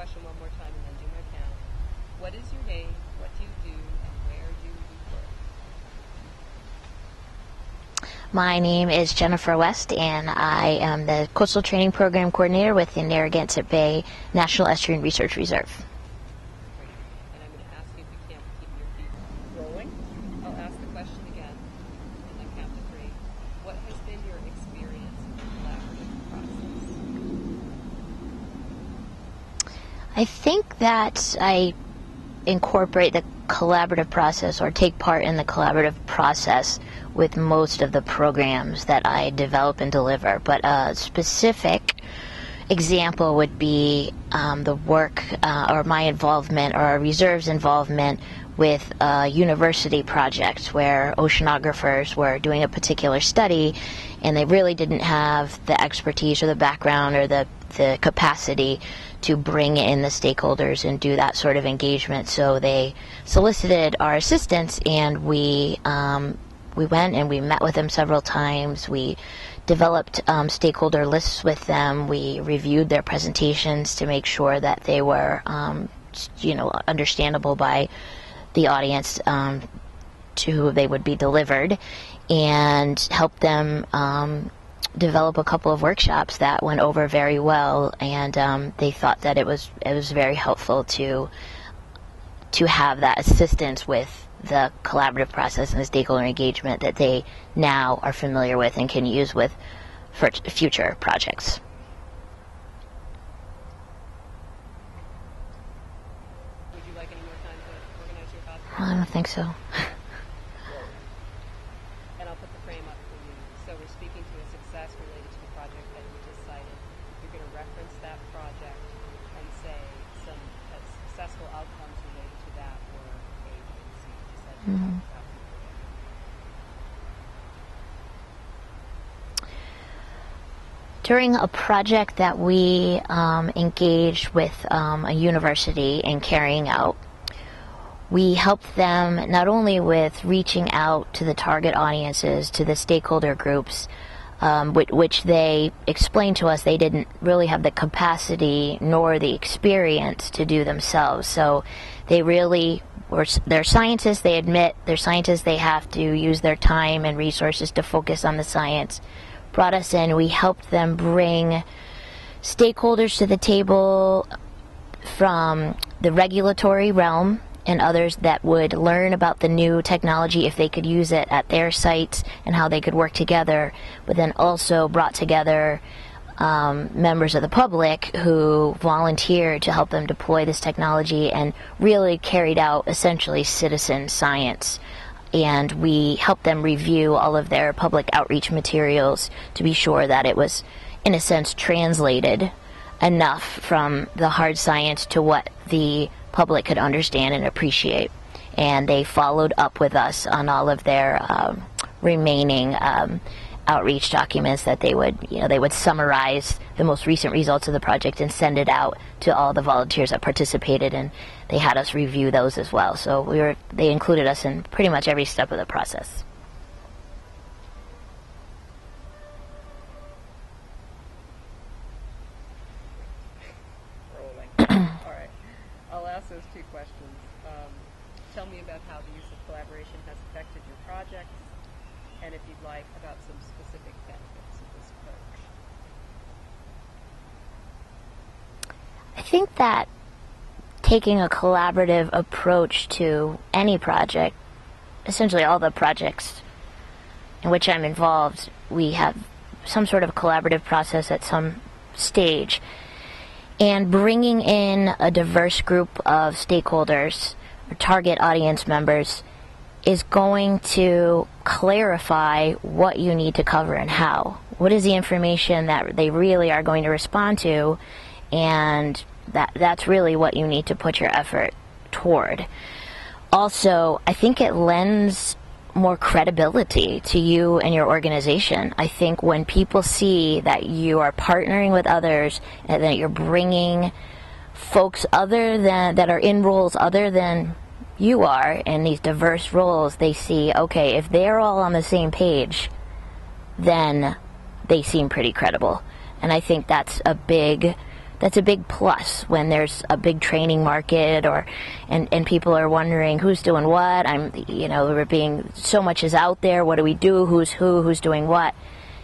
question one more time and then do my count. What is your name? What do you do? And where do you work? My name is Jennifer West, and I am the Coastal Training Program Coordinator with the Narragansett Bay National Estuarine Research Reserve. Great. And I'm going to ask you if you can't keep your feet rolling. I'll ask the question again and then count to 3. What has been your experience in the collaborative process? I think that I incorporate the collaborative process or take part in the collaborative process with most of the programs that I develop and deliver. But a specific example would be the work or my involvement or our reserve's involvement with a university project where oceanographers were doing a particular study and they really didn't have the expertise or the background or the capacity to bring in the stakeholders and do that sort of engagement. So they solicited our assistance, and we went and we met with them several times. We developed stakeholder lists with them. We reviewed their presentations to make sure that they were, understandable by the audience to who they would be delivered, and helped them develop a couple of workshops that went over very well, and they thought that it was very helpful to have that assistance with the collaborative process and the stakeholder engagement that they now are familiar with and can use with for future projects. Would you like any more time to organize your thoughts? I don't think so. And I'll put the frame up for you. So we're speaking to a success related to the project that you just cited. You're going to reference that project and say some successful outcomes related to that or A, B, and C, just like you talked about. During a project that we engaged with a university in carrying out, we helped them not only with reaching out to the target audiences, to the stakeholder groups, which they explained to us they didn't really have the capacity nor the experience to do themselves. So they really they're scientists, they admit they're scientists, they have to use their time and resources to focus on the science. Brought us in, we helped them bring stakeholders to the table from the regulatory realm and others that would learn about the new technology if they could use it at their sites and how they could work together, but then also brought together members of the public who volunteered to help them deploy this technology and really carried out essentially citizen science. And we helped them review all of their public outreach materials to be sure that it was, in a sense, translated enough from the hard science to what the public could understand and appreciate. And they followed up with us on all of their remaining outreach documents that they would summarize the most recent results of the project and send it out to all the volunteers that participated, and they had us review those as well. So they included us in pretty much every step of the process. Rolling. All right. I'll ask those 2 questions. Tell me about how the use of collaboration has affected your projects, and if you'd like, about some specific benefits of this approach. I think that taking a collaborative approach to any project, essentially all the projects in which I'm involved, we have some sort of collaborative process at some stage. And bringing in a diverse group of stakeholders or target audience members is going to clarify what you need to cover and how. What is the information that they really are going to respond to, and that's really what you need to put your effort toward. Also, I think it lends more credibility to you and your organization. I think when people see that you are partnering with others and that you're bringing folks that are in roles other than you are in these diverse roles, they see, okay, if they're all on the same page, then they seem pretty credible. And I think that's a big that's a big plus when there's a big training market, or and people are wondering who's doing what. We're being, so much is out there. What do we do? Who's doing what?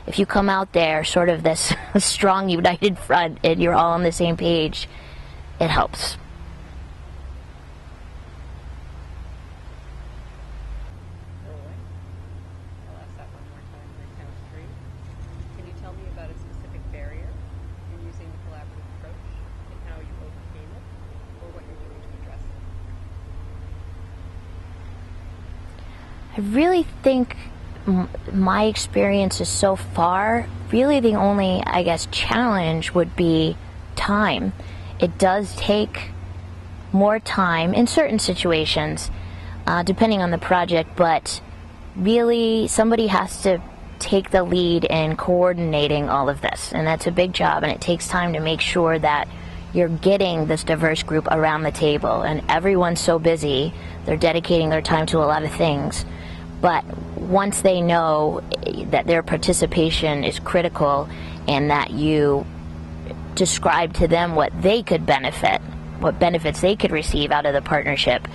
If you come out there sort of this strong, united front, and you're all on the same page, it helps. I'll ask that one more time for count three. Can you tell me about a specific barrier in using the collaborative approach and how you overcame it, or what you're doing to address it? I really think my experiences so far, really the only, I guess, challenge would be time. It does take more time in certain situations, depending on the project, but really somebody has to take the lead in coordinating all of this, and that's a big job, and it takes time to make sure that you're getting this diverse group around the table, and everyone's so busy, they're dedicating their time to a lot of things. But once they know that their participation is critical and that you describe to them what they could benefit, what benefits they could receive out of the partnership,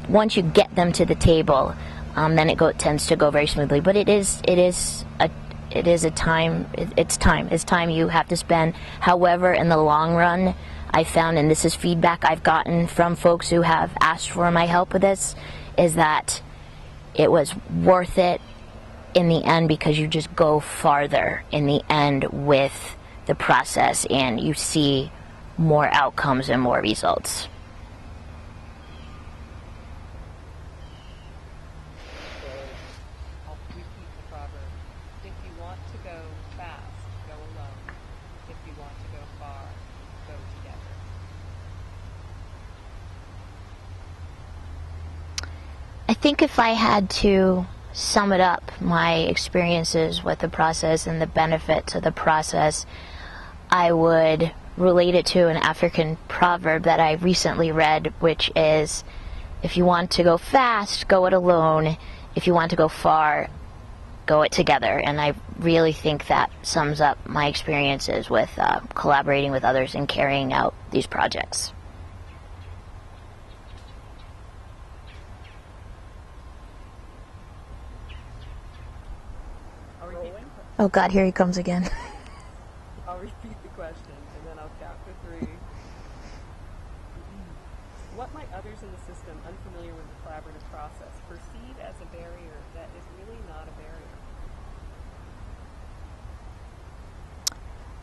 once you get them to the table, then it tends to go very smoothly. But it's time you have to spend. However, in the long run, I found, and this is feedback I've gotten from folks who have asked for my help with this, is that it was worth it in the end, because you just go farther in the end with the process and you see more outcomes and more results. I'll repeat the proverb. If you want to go fast, go alone. If you want to go far, go together. I think if I had to sum it up, my experiences with the process and the benefits of the process, I would relate it to an African proverb that I recently read, which is, if you want to go fast, go it alone. If you want to go far, go it together. And I really think that sums up my experiences with collaborating with others and carrying out these projects. Oh God, here he comes again. I'll repeat the question, and then I'll count to three. What might others in the system unfamiliar with the collaborative process perceive as a barrier that is really not a barrier?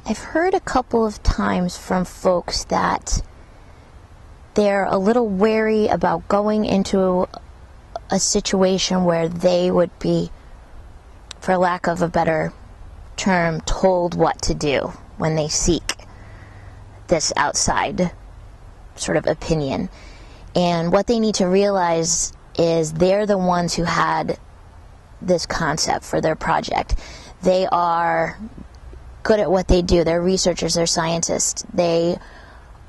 I've heard a couple of times from folks that they're a little wary about going into a situation where they would be, for lack of a better term, told what to do when they seek this outside sort of opinion. And what they need to realize is they're the ones who had this concept for their project. They are good at what they do. They're researchers, they're scientists. They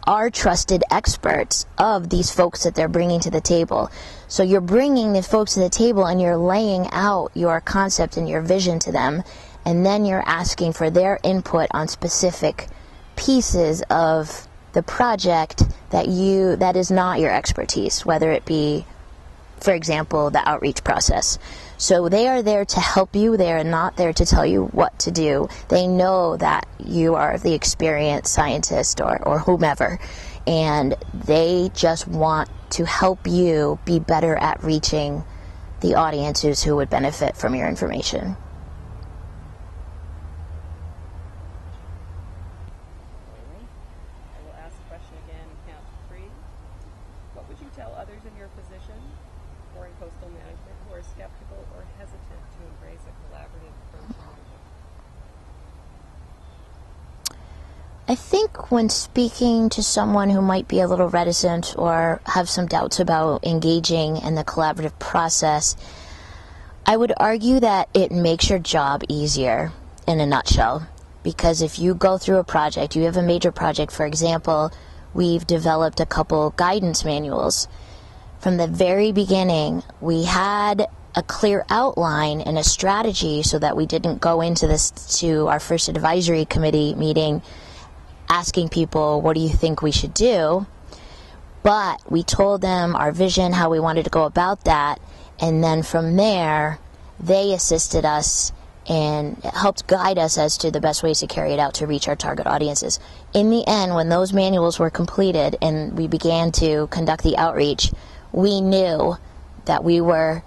are trusted experts of these folks that they're bringing to the table. So you're bringing the folks to the table and you're laying out your concept and your vision to them, and then you're asking for their input on specific pieces of the project that is not your expertise, whether it be, for example, the outreach process. So they are there to help you. They are not there to tell you what to do. They know that you are the experienced scientist or whomever, and they just want to help you be better at reaching the audiences who would benefit from your information. I will ask the question again, count to three. What would you tell others in your position or in coastal management who are skeptical or hesitant to embrace a collaborative approach to management? I think when speaking to someone who might be a little reticent or have some doubts about engaging in the collaborative process, I would argue that it makes your job easier, in a nutshell. Because if you go through a project, you have a major project, for example, we've developed a couple guidance manuals. From the very beginning, we had a clear outline and a strategy so that we didn't go into our first advisory committee meeting asking people, what do you think we should do? But we told them our vision, how we wanted to go about that, and then from there, they assisted us and helped guide us as to the best ways to carry it out to reach our target audiences. In the end, when those manuals were completed and we began to conduct the outreach, we knew that we were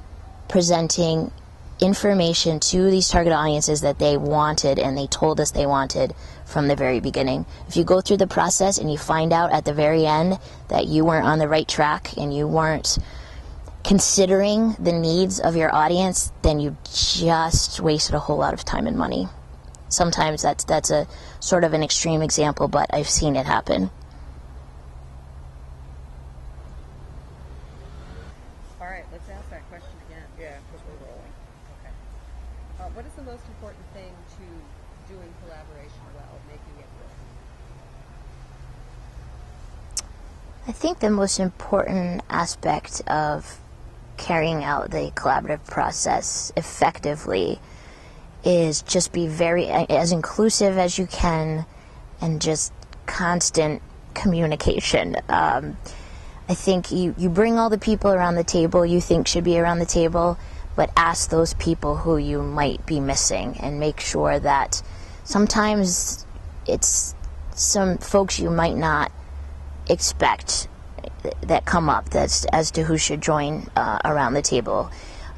presenting information to these target audiences that they wanted and they told us they wanted from the very beginning. If you go through the process and you find out at the very end that you weren't on the right track and you weren't considering the needs of your audience, then you just wasted a whole lot of time and money. Sometimes that's a sort of an extreme example, but I've seen it happen. All right, let's ask that question again. Yeah, because we're rolling. Okay. What is the most important thing to doing collaboration well, making it work? I think the most important aspect of carrying out the collaborative process effectively is just be as inclusive as you can and just constant communication. I think you bring all the people around the table you think should be around the table, but ask those people who you might be missing and make sure that sometimes it's some folks you might not expect that come up as to who should join around the table.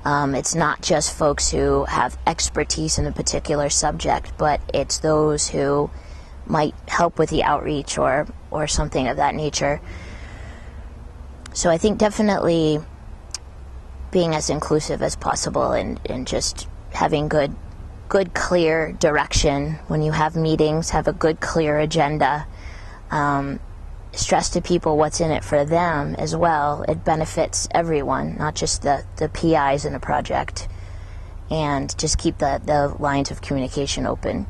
It's not just folks who have expertise in a particular subject, but it's those who might help with the outreach or something of that nature. So I think definitely being as inclusive as possible and just having good clear direction when you have meetings, have a good clear agenda. Stress to people what's in it for them as well. It benefits everyone, not just the PIs in a project. And just keep the lines of communication open.